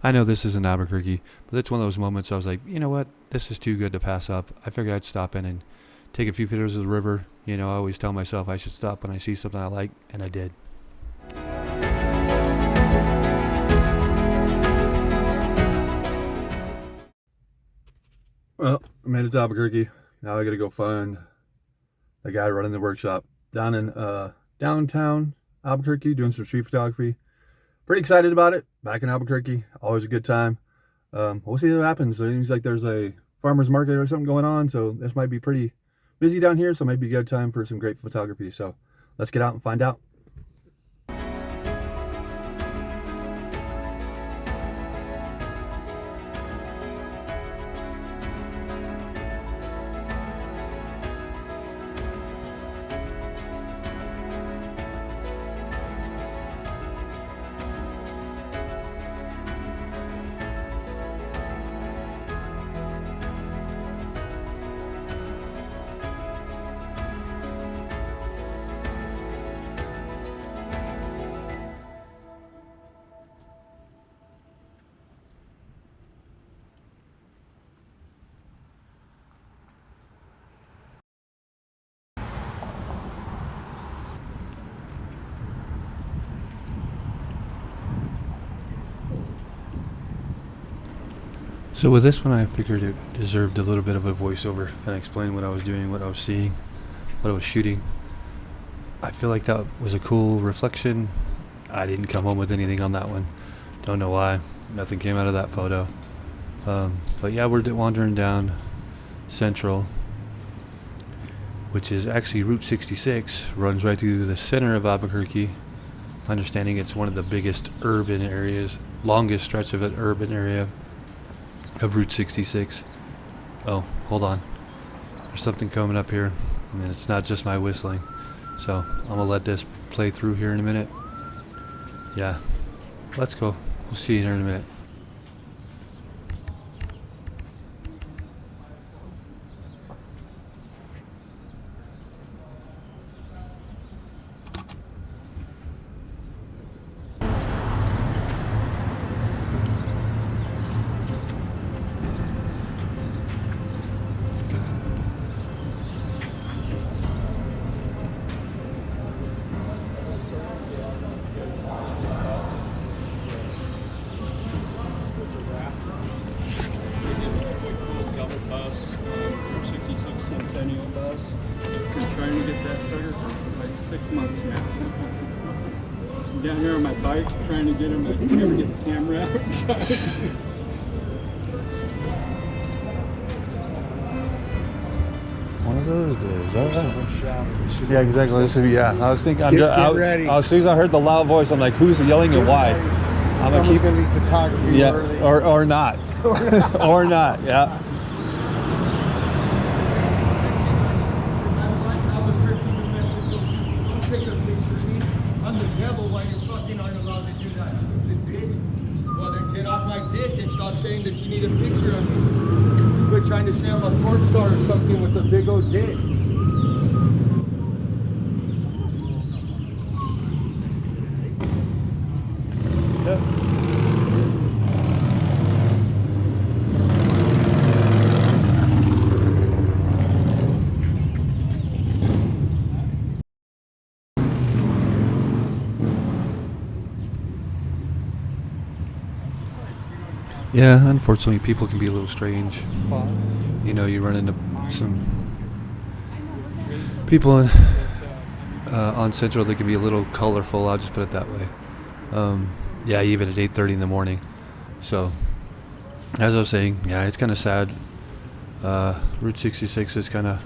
I know this isn't Albuquerque, but it's one of those moments I was like, you know what? This is too good to pass up. I figured I'd stop in and take a few pictures of the river. You know, I always tell myself I should stop when I see something I like, and I did. Well, I made it to Albuquerque. Now I gotta go find the guy running the workshop down in downtown Albuquerque doing some street photography. Pretty excited about it. Back in Albuquerque, always a good time. We'll see what happens. It seems like there's a farmer's market or something going on, so this might be pretty busy down here, so maybe a good time for some great photography. So let's get out and find out. So with this one, I figured it deserved a little bit of a voiceover and explain what I was doing, what I was seeing, what I was shooting. I feel like that was a cool reflection. I didn't come home with anything on that one. Don't know why. Nothing came out of that photo. But yeah, we're wandering down Central, which is actually Route 66, runs right through the center of Albuquerque. Understanding it's one of the biggest urban areas, longest stretch of an urban area of Route 66. Oh, hold on. There's something coming up here, and it's not just my whistling. So I'm gonna let this play through here in a minute. Yeah, let's go. We'll see you here in a minute. Trying to get that started for like 6 months now. I'm down here on my bike trying to get him to never get the camera out. One of those days. Yeah, exactly. This would be, yeah. I was thinking, get ready. As soon as I heard the loud voice, I'm like, who's yelling and why? I'm gonna keep. It's gonna be photography. Yeah, or not. Or not. Yeah. I'm the devil while you fucking aren't allowed to do that stupid bitch. Well then get off my dick and stop saying that you need a picture of me. Quit trying to say I'm a porn star or something with a big old dick. Yeah, unfortunately, people can be a little strange. You know, you run into some people on Central that can be a little colorful. I'll just put it that way. Yeah, even at 8:30 in the morning. So, as I was saying, yeah, it's kind of sad. Route 66 is kind of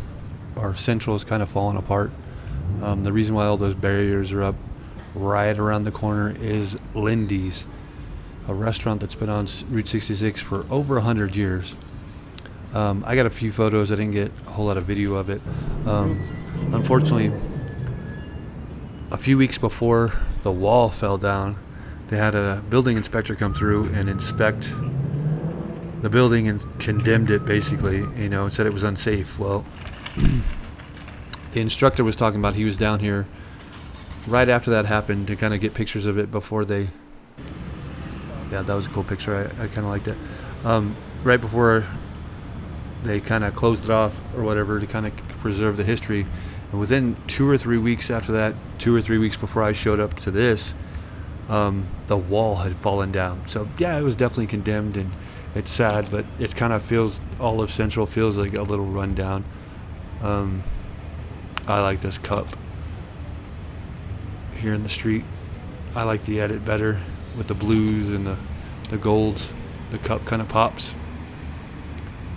or Central is kind of falling apart. The reason why all those barriers are up right around the corner is Lindy's, a restaurant that's been on Route 66 for over 100 years. I got a few photos. I didn't get a whole lot of video of it. Unfortunately, a few weeks before the wall fell down, they had a building inspector come through and inspect the building and condemned it, basically, and said it was unsafe. Well, the instructor was talking about he was down here right after that happened to kind of get pictures of it before they... Yeah, that was a cool picture. I kind of liked it. Right before they kind of closed it off or whatever to kind of preserve the history. And within 2 or 3 weeks after that, 2 or 3 weeks before I showed up to this, the wall had fallen down. So yeah, it was definitely condemned, and it's sad, but it kind of feels, all of Central feels like a little rundown. I like this cup here in the street. I like the edit better with the blues and the golds. The cup kind of pops.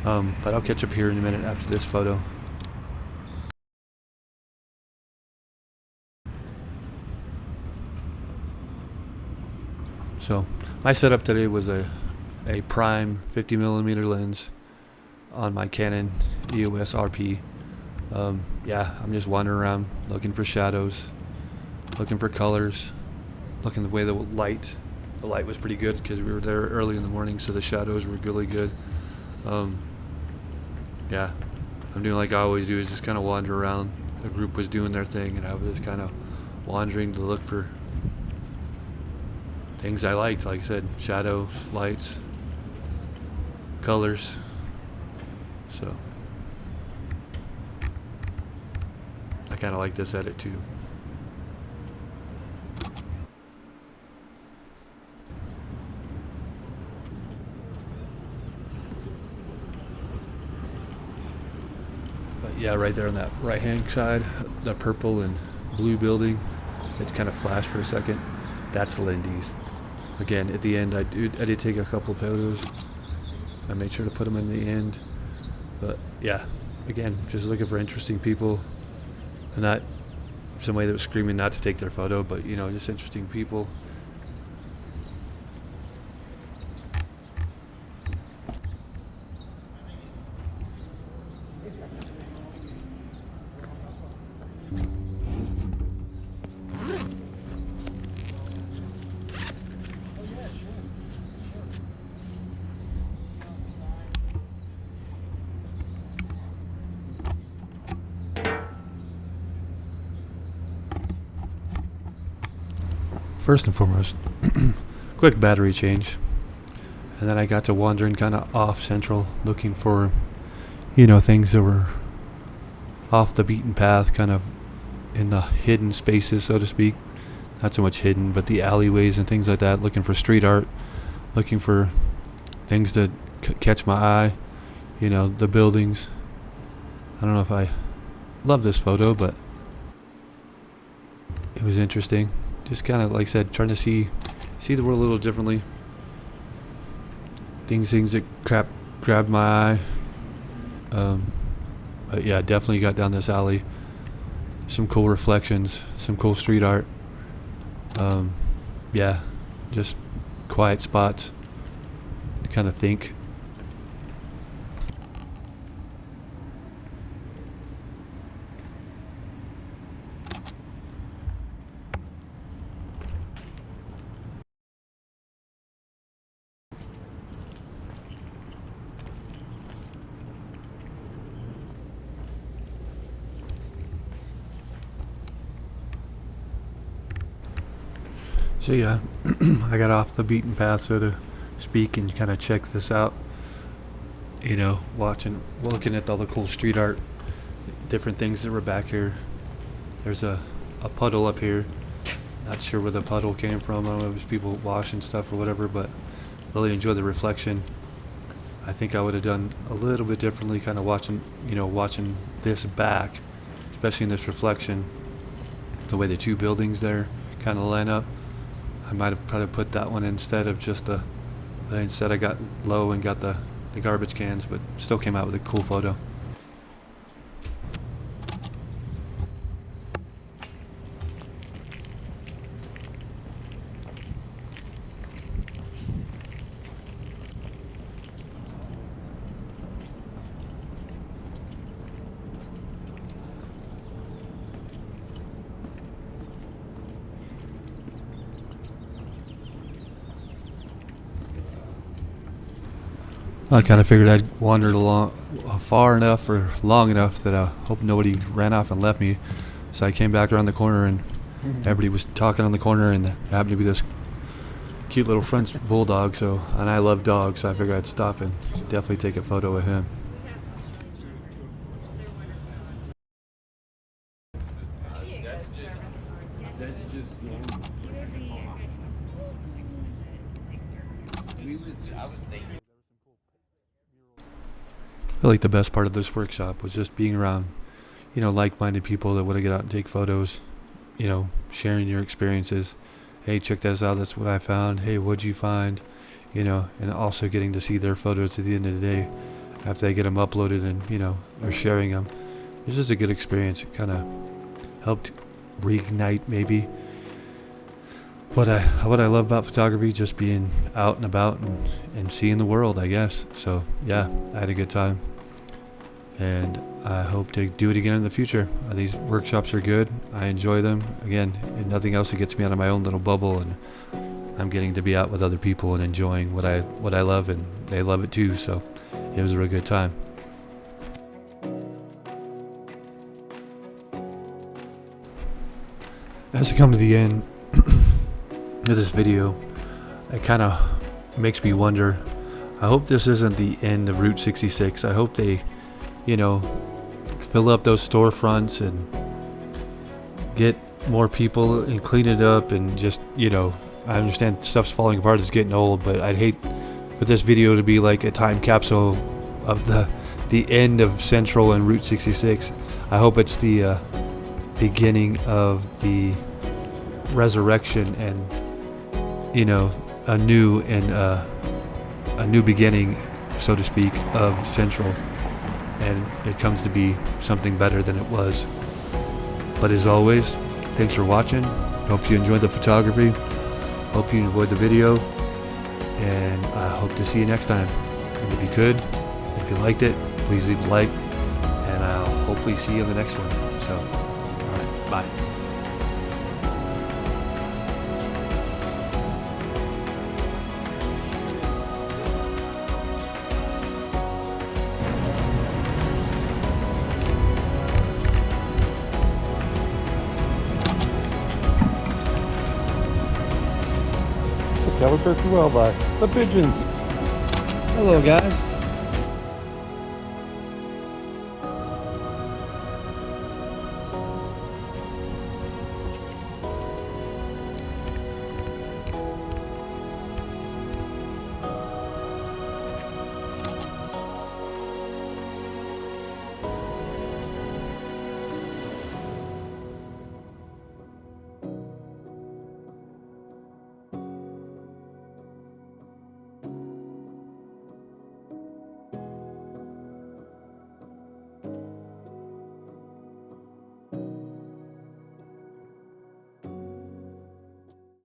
But I'll catch up here in a minute after this photo. So my setup today was a prime 50mm lens on my Canon EOS RP. Yeah, I'm just wandering around looking for shadows, looking for colors, looking the way the light was pretty good because we were there early in the morning, so the shadows were really good. Yeah, I'm doing like I always do, is just kind of wander around. The group was doing their thing, and I was just kind of wandering to look for things I liked. Like I said, shadows, lights, colors. So I kind of like this edit too. But yeah, right there on that right hand side, the purple and blue building, it kind of flashed for a second. That's Lindy's. Again, at the end, I did take a couple of photos. I made sure to put them in the end. But yeah, again, just looking for interesting people. And not somebody that was screaming not to take their photo, but just interesting people. First and foremost, quick battery change, and then I got to wandering kind of off Central, looking for, things that were off the beaten path, kind of in the hidden spaces, so to speak. Not so much hidden, but the alleyways and things like that, looking for street art, looking for things that catch my eye, the buildings. I don't know if I love this photo, but it was interesting. Just kind of, like I said, trying to see the world a little differently. Things that grabbed my eye. But yeah, definitely got down this alley. Some cool reflections, some cool street art. Yeah, just quiet spots to kind of think. So yeah, I got off the beaten path, so to speak, and kind of check this out. Looking at all the cool street art, different things that were back here. There's a puddle up here. Not sure where the puddle came from. I don't know if it was people washing stuff or whatever, but really enjoyed the reflection. I think I would have done a little bit differently, kind of watching this back, especially in this reflection, the way the two buildings there kind of line up. I might have probably put that one instead of just but instead I got low and got the garbage cans, but still came out with a cool photo. I kind of figured I'd wandered along far enough or long enough that I hope nobody ran off and left me. So I came back around the corner and everybody was talking on the corner, and there happened to be this cute little French bulldog. So, and I love dogs, so I figured I'd stop and definitely take a photo with him. I feel like the best part of this workshop was just being around, like-minded people that want to get out and take photos, sharing your experiences. Hey, check this out. That's what I found. Hey, what'd you find? And also getting to see their photos at the end of the day after they get them uploaded and, or sharing them. It's just a good experience. It kind of helped reignite maybe what I love about photography, just being out and about and seeing the world, I guess. So yeah, I had a good time, and I hope to do it again in the future. These workshops are good. I enjoy them. Again, and nothing else that gets me out of my own little bubble, and I'm getting to be out with other people and enjoying what I love, and they love it too. So it was a real good time. As I come to the end of this video, it kind of makes me wonder. I hope this isn't the end of Route 66. I hope they, fill up those storefronts and get more people and clean it up, and just, I understand stuff's falling apart, it's getting old, but I'd hate for this video to be like a time capsule of the end of Central and Route 66. I hope it's the beginning of the resurrection and a new beginning, so to speak, of Central, and it comes to be something better than it was. But as always, thanks for watching. Hope you enjoyed the photography. Hope you enjoyed the video, and I hope to see you next time. And if you liked it, please leave a like, and I'll hopefully see you in the next one. So, all right, bye. Albuquerque wildlife, the pigeons. Hello, guys.